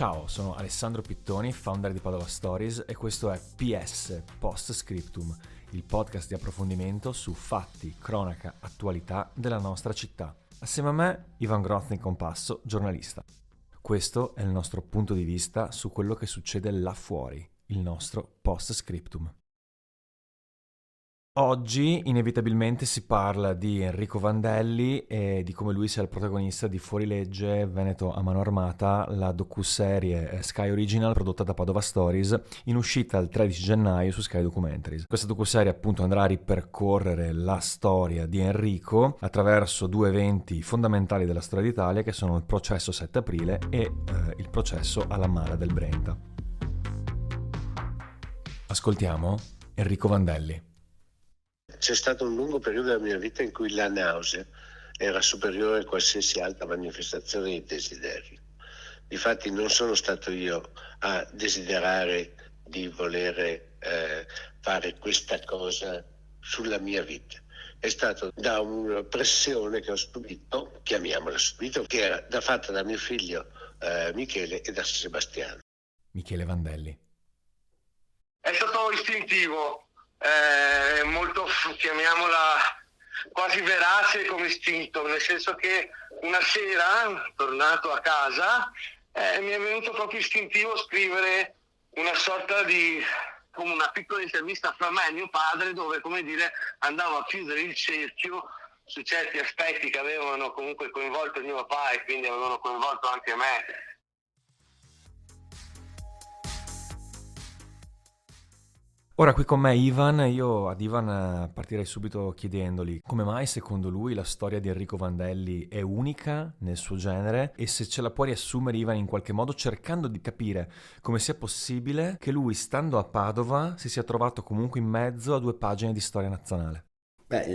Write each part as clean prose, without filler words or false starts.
Ciao, sono Alessandro Pittoni, founder di Padova Stories e questo è PS Post Scriptum, il podcast di approfondimento su fatti, cronaca, attualità della nostra città. Assieme a me, Ivan Grozny Compasso, giornalista. Questo è il nostro punto di vista su quello che succede là fuori, il nostro post scriptum. Oggi inevitabilmente si parla di Enrico Vandelli e di come lui sia il protagonista di Fuorilegge Veneto a mano armata, la docuserie Sky Original prodotta da Padova Stories, in uscita il 13 gennaio su Sky Documentaries. Questa docuserie appunto andrà a ripercorrere la storia di Enrico attraverso due eventi fondamentali della storia d'Italia, che sono il processo 7 aprile e il processo alla Mala del Brenta. Ascoltiamo Enrico Vandelli. C'è stato un lungo periodo della mia vita in cui la nausea era superiore a qualsiasi altra manifestazione di desiderio. Difatti non sono stato io a desiderare di volere fare questa cosa sulla mia vita. È stato da una pressione che ho subito, chiamiamola subito, che era fatta da mio figlio Michele e da Sebastiano. Michele Vandelli. È stato istintivo. Molto, chiamiamola quasi verace come istinto, nel senso che una sera, tornato a casa, mi è venuto proprio istintivo scrivere una sorta di, come una piccola intervista fra me e mio padre, dove, come dire, andavo a chiudere il cerchio su certi aspetti che avevano comunque coinvolto mio papà e quindi avevano coinvolto anche me. Ora qui con me Ivan, io ad Ivan partirei subito chiedendogli come mai secondo lui la storia di Enrico Vandelli è unica nel suo genere e se ce la può riassumere Ivan in qualche modo, cercando di capire come sia possibile che lui, stando a Padova, si sia trovato comunque in mezzo a 2 pagine di storia nazionale.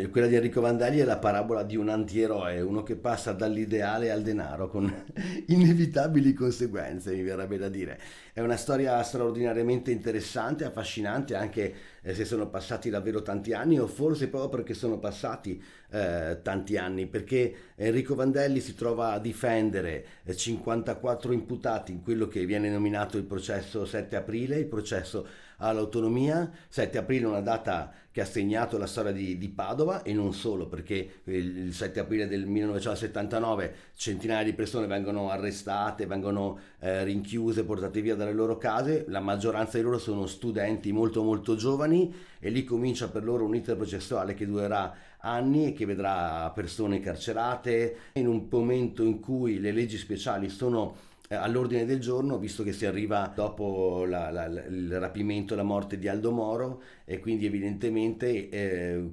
Quella di Enrico Vandelli è la parabola di un antieroe, uno che passa dall'ideale al denaro con inevitabili conseguenze, mi verrebbe da dire. È una storia straordinariamente interessante, affascinante, anche se sono passati davvero tanti anni, o forse proprio perché sono passati tanti anni, perché Enrico Vandelli si trova a difendere 54 imputati in quello che viene nominato il processo 7 aprile, il processo all'autonomia. 7 aprile è una data che ha segnato la storia di Padova, e non solo, perché il 7 aprile del 1979 centinaia di persone vengono arrestate, vengono rinchiuse, portate via dalle loro case. La maggioranza di loro sono studenti molto molto giovani, e lì comincia per loro un iter processuale che durerà anni e che vedrà persone carcerate, in un momento in cui le leggi speciali sono all'ordine del giorno, visto che si arriva dopo il rapimento e la morte di Aldo Moro, e quindi evidentemente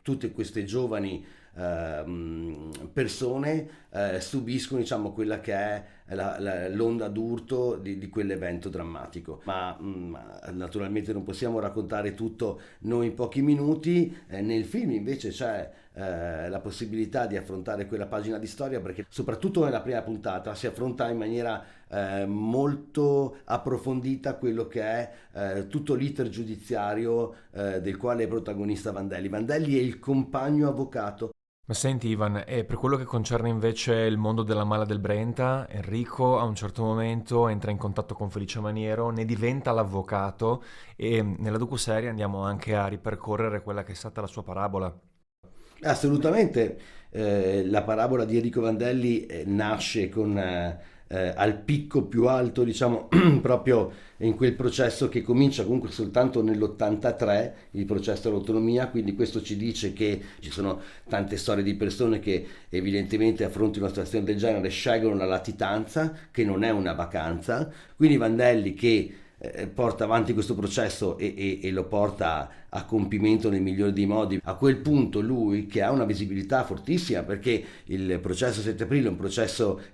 tutte queste giovani persone subiscono, diciamo, quella che è l'onda d'urto di quell'evento drammatico. Ma naturalmente non possiamo raccontare tutto noi in pochi minuti. Nel film invece c'è la possibilità di affrontare quella pagina di storia, perché soprattutto nella prima puntata si affronta in maniera molto approfondita quello che è tutto l'iter giudiziario del quale è protagonista Vandelli. Vandelli è il compagno avvocato. Ma senti Ivan, e per quello che concerne invece il mondo della Mala del Brenta, Enrico a un certo momento entra in contatto con Felice Maniero, ne diventa l'avvocato, e nella docuserie andiamo anche a ripercorrere quella che è stata la sua parabola. Assolutamente, la parabola di Enrico Vandelli nasce con al picco più alto, diciamo, proprio in quel processo che comincia comunque soltanto nell'83, il processo all'autonomia. Quindi questo ci dice che ci sono tante storie di persone che evidentemente a fronte di una situazione del genere scelgono la latitanza, che non è una vacanza. Quindi Vandelli, che porta avanti questo processo e lo porta a compimento nel migliore dei modi. A quel punto lui, che ha una visibilità fortissima, perché il processo 7 aprile è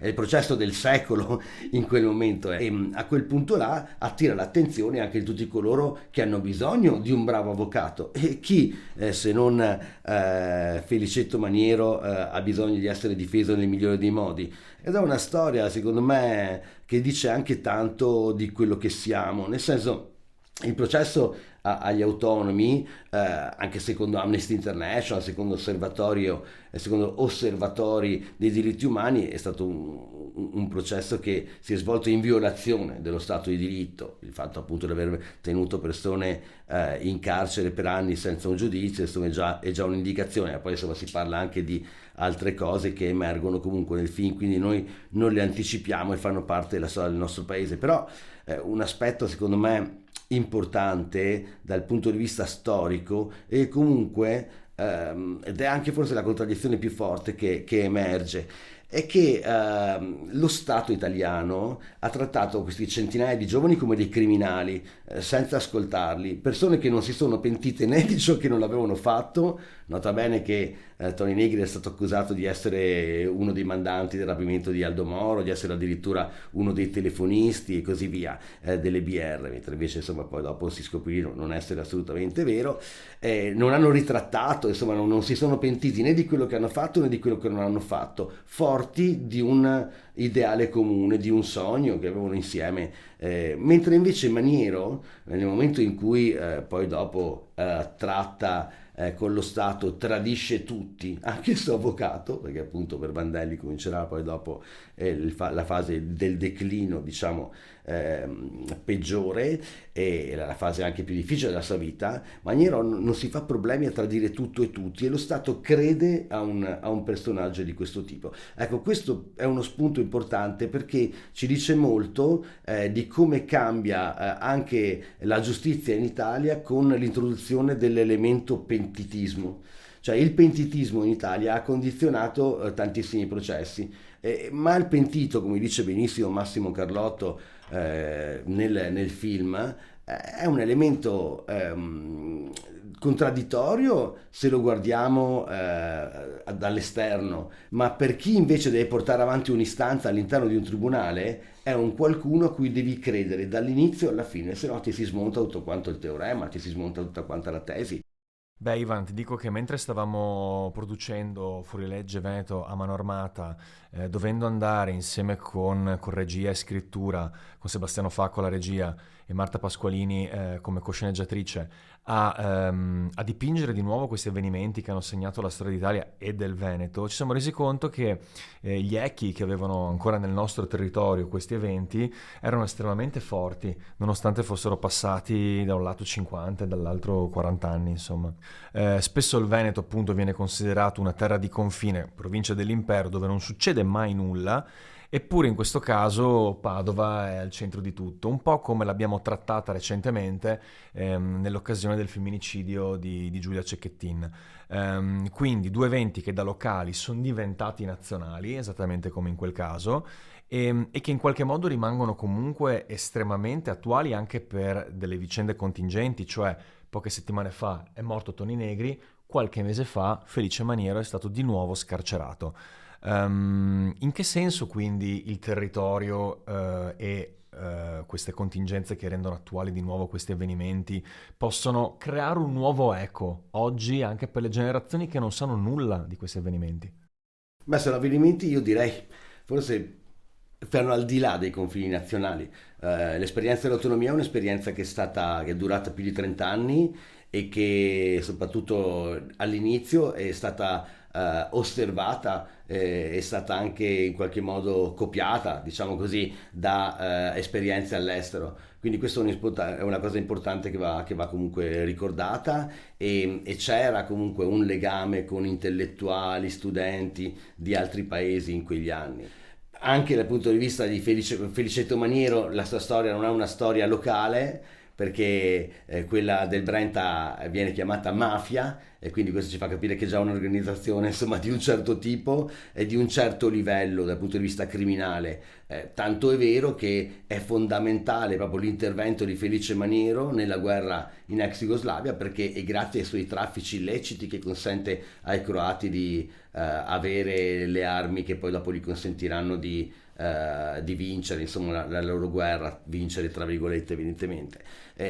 il processo del secolo in quel momento, e a quel punto là attira l'attenzione anche di tutti coloro che hanno bisogno di un bravo avvocato. E chi se non Felicetto Maniero ha bisogno di essere difeso nel migliore dei modi? Ed è una storia, secondo me, che dice anche tanto di quello che siamo, nel senso, il processo agli autonomi, anche secondo Amnesty International, secondo osservatori dei diritti umani, è stato un processo che si è svolto in violazione dello Stato di diritto. Il fatto appunto di aver tenuto persone in carcere per anni senza un giudizio, insomma, è già un'indicazione. Poi insomma si parla anche di altre cose che emergono comunque nel film, quindi noi non le anticipiamo e fanno parte della storia del nostro paese. Però un aspetto secondo me importante dal punto di vista storico e comunque ed è anche forse la contraddizione più forte che emerge, è che lo Stato italiano ha trattato questi centinaia di giovani come dei criminali, senza ascoltarli, persone che non si sono pentite né di ciò che non avevano fatto. Nota bene che Tony Negri è stato accusato di essere uno dei mandanti del rapimento di Aldo Moro, di essere addirittura uno dei telefonisti e così via delle BR, mentre invece insomma poi dopo si scoprì non essere assolutamente vero. Non hanno ritrattato, insomma non si sono pentiti né di quello che hanno fatto né di quello che non hanno fatto, forti di un ideale comune, di un sogno che avevano insieme, mentre invece Maniero, nel momento in cui poi dopo tratta con lo Stato, tradisce tutti, anche il suo avvocato, perché appunto per Vandelli comincerà poi dopo la fase del declino, diciamo, peggiore, e la fase anche più difficile della sua vita. Maniero non si fa problemi a tradire tutto e tutti, e lo Stato crede a un personaggio di questo tipo. Ecco, questo è uno spunto importante perché ci dice molto di come cambia anche la giustizia in Italia con l'introduzione dell'elemento pentitismo. Cioè il pentitismo in Italia ha condizionato tantissimi processi, ma il pentito, come dice benissimo Massimo Carlotto nel film, è un elemento contraddittorio se lo guardiamo dall'esterno, ma per chi invece deve portare avanti un'istanza all'interno di un tribunale è un qualcuno a cui devi credere dall'inizio alla fine, se no ti si smonta tutto quanto il teorema, ti si smonta tutta quanta la tesi. Beh, Ivan, ti dico che mentre stavamo producendo Fuorilegge Veneto a mano armata, dovendo andare insieme con regia e scrittura, con Sebastiano Facco alla regia e Marta Pasqualini come cosceneggiatrice, a dipingere di nuovo questi avvenimenti che hanno segnato la storia d'Italia e del Veneto, ci siamo resi conto che gli echi che avevano ancora nel nostro territorio questi eventi erano estremamente forti, nonostante fossero passati da un lato 50 e dall'altro 40 anni, insomma. Spesso il Veneto appunto viene considerato una terra di confine, provincia dell'impero, dove non succede mai nulla, eppure in questo caso Padova è al centro di tutto, un po' come l'abbiamo trattata recentemente nell'occasione del femminicidio di Giulia Cecchettin. Quindi due eventi che da locali sono diventati nazionali, esattamente come in quel caso, e che in qualche modo rimangono comunque estremamente attuali anche per delle vicende contingenti, cioè poche settimane fa è morto Tony Negri, qualche mese fa Felice Maniero è stato di nuovo scarcerato. In che senso quindi il territorio e queste contingenze che rendono attuali di nuovo questi avvenimenti possono creare un nuovo eco oggi anche per le generazioni che non sanno nulla di questi avvenimenti? Beh, sono avvenimenti, io direi, forse fanno al di là dei confini nazionali. L'esperienza dell'autonomia è un'esperienza che è durata più di 30 anni e che soprattutto all'inizio è stata osservata, è stata anche in qualche modo copiata, diciamo così, da esperienze all'estero. Quindi questa è una cosa importante che va comunque ricordata, e c'era comunque un legame con intellettuali, studenti di altri paesi in quegli anni. Anche dal punto di vista di Felicetto Maniero, la sua storia non è una storia locale, perché quella del Brenta viene chiamata mafia, e quindi questo ci fa capire che è già un'organizzazione, insomma, di un certo tipo e di un certo livello dal punto di vista criminale. Tanto è vero che è fondamentale proprio l'intervento di Felice Maniero nella guerra in ex Jugoslavia, perché è grazie ai suoi traffici illeciti che consente ai croati di avere le armi che poi dopo gli consentiranno di vincere, insomma, la loro guerra, vincere tra virgolette evidentemente.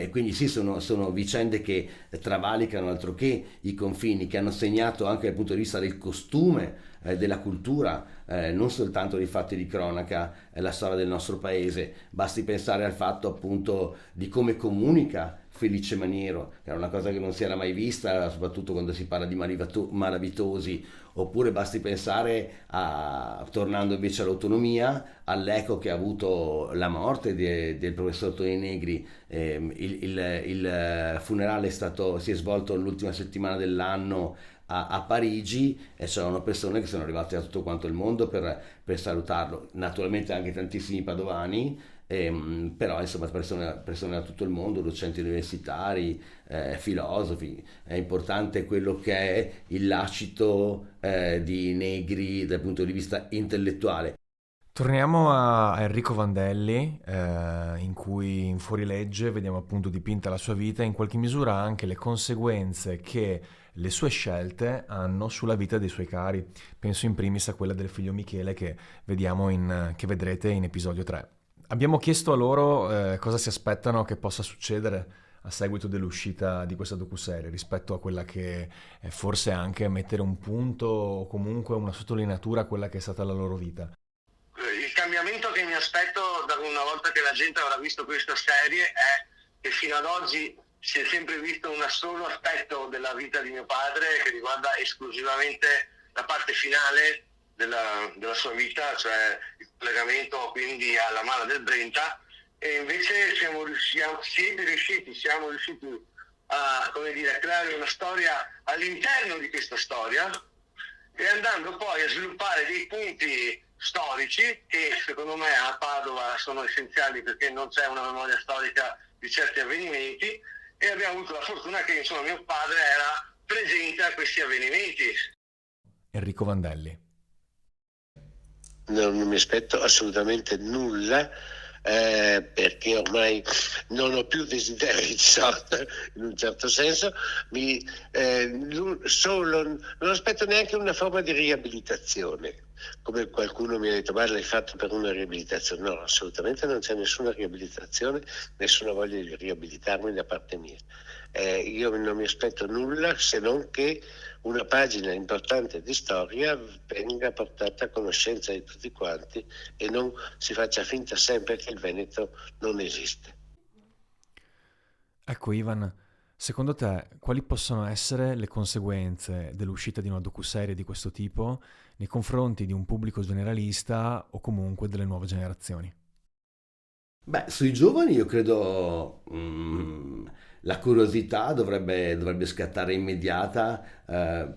Quindi sì, sono vicende che travalicano altro che i confini, che hanno segnato anche dal punto di vista del costume, della cultura, non soltanto dei fatti di cronaca, la storia del nostro paese. Basti pensare al fatto appunto di come comunica Felice Maniero, che era una cosa che non si era mai vista, soprattutto quando si parla di malavitosi, oppure basti pensare tornando invece all'autonomia, all'eco che ha avuto la morte del professor Toni Negri. Il funerale si è svolto l'ultima settimana dell'anno a Parigi, e c'erano persone che sono arrivate da tutto quanto il mondo per salutarlo, naturalmente anche tantissimi padovani, però insomma persone da tutto il mondo, docenti universitari, filosofi. È importante quello che è il lascito di Negri dal punto di vista intellettuale. Torniamo a Enrico Vandelli, in cui in Fuorilegge vediamo appunto dipinta la sua vita e in qualche misura anche le conseguenze che le sue scelte hanno sulla vita dei suoi cari. Penso in primis a quella del figlio Michele che che vedrete in episodio 3. Abbiamo chiesto a loro cosa si aspettano che possa succedere a seguito dell'uscita di questa docuserie rispetto a quella che è forse anche mettere un punto o comunque una sottolineatura a quella che è stata la loro vita. Il cambiamento che mi aspetto da una volta che la gente avrà visto questa serie è che fino ad oggi si è sempre visto un solo aspetto della vita di mio padre, che riguarda esclusivamente la parte finale della sua vita, cioè il collegamento quindi alla mala del Brenta, e invece siamo riusciti a, come dire, a creare una storia all'interno di questa storia, e andando poi a sviluppare dei punti storici che secondo me a Padova sono essenziali, perché non c'è una memoria storica di certi avvenimenti, e abbiamo avuto la fortuna che insomma mio padre era presente a questi avvenimenti. Enrico Vandelli. Non mi aspetto assolutamente nulla, perché ormai non ho più desideri di sorta, in un certo senso. Non aspetto neanche una forma di riabilitazione, come qualcuno mi ha detto: ma l'hai fatto per una riabilitazione? No, assolutamente non c'è nessuna riabilitazione, nessuna voglia di riabilitarmi da parte mia. Io non mi aspetto nulla, se non che una pagina importante di storia venga portata a conoscenza di tutti quanti e non si faccia finta sempre che il Veneto non esiste. Ecco Ivan, secondo te quali possono essere le conseguenze dell'uscita di una docuserie di questo tipo nei confronti di un pubblico generalista o comunque delle nuove generazioni? Beh, sui giovani io credo la curiosità dovrebbe scattare immediata,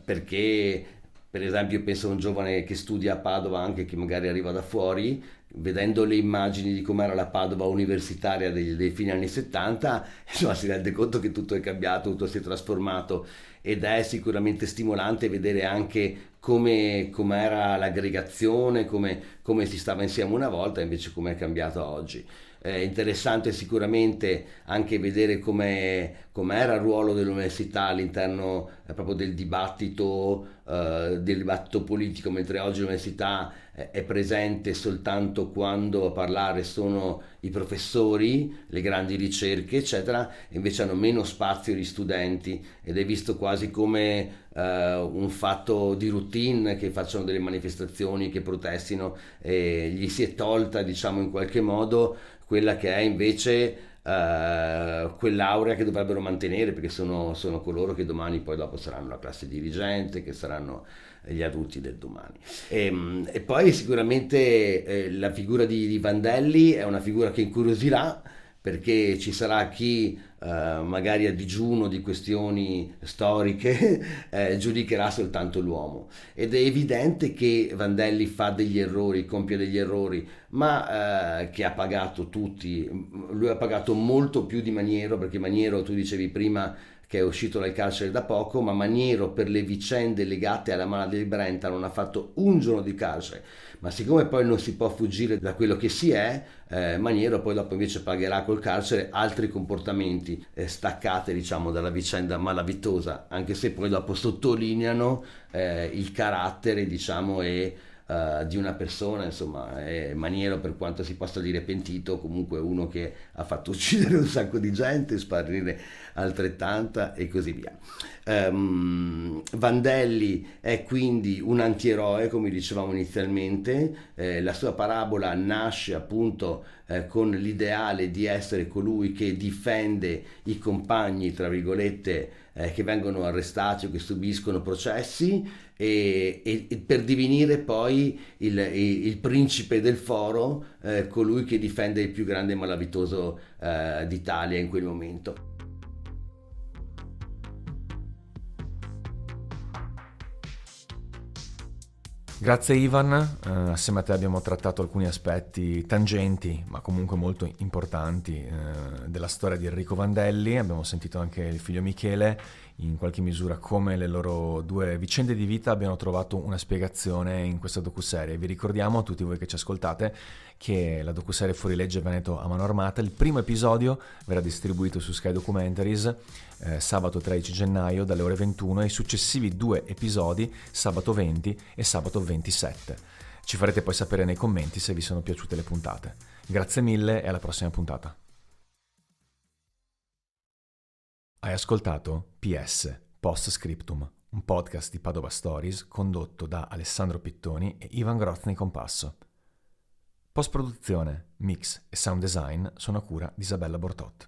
perché per esempio io penso a un giovane che studia a Padova, anche che magari arriva da fuori, vedendo le immagini di com'era la Padova universitaria dei fine anni 70, insomma, si rende conto che tutto è cambiato, tutto si è trasformato, ed è sicuramente stimolante vedere anche com'era l'aggregazione, come si stava insieme una volta, e invece com'è cambiato oggi. È interessante sicuramente anche vedere com'era il ruolo dell'università all'interno proprio del dibattito politico, mentre oggi l'università è presente soltanto quando a parlare sono i professori, le grandi ricerche, eccetera, e invece hanno meno spazio gli studenti, ed è visto quasi come un fatto di routine che facciano delle manifestazioni, che protestino, e gli si è tolta, diciamo, in qualche modo quella che è invece quell'aurea che dovrebbero mantenere, perché sono coloro che domani poi dopo saranno la classe dirigente, che saranno gli adulti del domani. E poi sicuramente la figura di Vandelli è una figura che incuriosirà, perché ci sarà chi magari a digiuno di questioni storiche giudicherà soltanto l'uomo, ed è evidente che Vandelli fa degli errori, compie degli errori, ma che ha pagato tutti. Lui ha pagato molto più di Maniero, perché Maniero, tu dicevi prima che è uscito dal carcere da poco, ma Maniero per le vicende legate alla mala del Brenta non ha fatto un giorno di carcere. Ma siccome poi non si può fuggire da quello che si è, Maniero poi dopo invece pagherà col carcere altri comportamenti staccati, diciamo, dalla vicenda malavitosa, anche se poi dopo sottolineano il carattere, diciamo, e di una persona, insomma, è maniero per quanto si possa dire pentito, comunque uno che ha fatto uccidere un sacco di gente, sparire altrettanta e così via. Vandelli è quindi un antieroe, come dicevamo inizialmente, la sua parabola nasce appunto con l'ideale di essere colui che difende i compagni, tra virgolette, che vengono arrestati o che subiscono processi e per divenire poi il principe del foro, colui che difende il più grande malavitoso d'Italia in quel momento. Grazie Ivan, assieme a te abbiamo trattato alcuni aspetti tangenti ma comunque molto importanti della storia di Enrico Vandelli. Abbiamo sentito anche il figlio Michele, in qualche misura come le loro due vicende di vita abbiano trovato una spiegazione in questa docuserie. Vi ricordiamo a tutti voi che ci ascoltate che la docuserie Fuorilegge Veneto a mano armata, il primo episodio verrà distribuito su Sky Documentaries sabato 13 gennaio dalle ore 21 e i successivi 2 episodi sabato 20 e sabato 27. Ci farete poi sapere nei commenti se vi sono piaciute le puntate. Grazie mille e alla prossima puntata. Hai ascoltato PS Post Scriptum, un podcast di Padova Stories condotto da Alessandro Pittoni e Ivan Grozny Compasso. Post produzione, mix e sound design sono a cura di Isabella Bortot.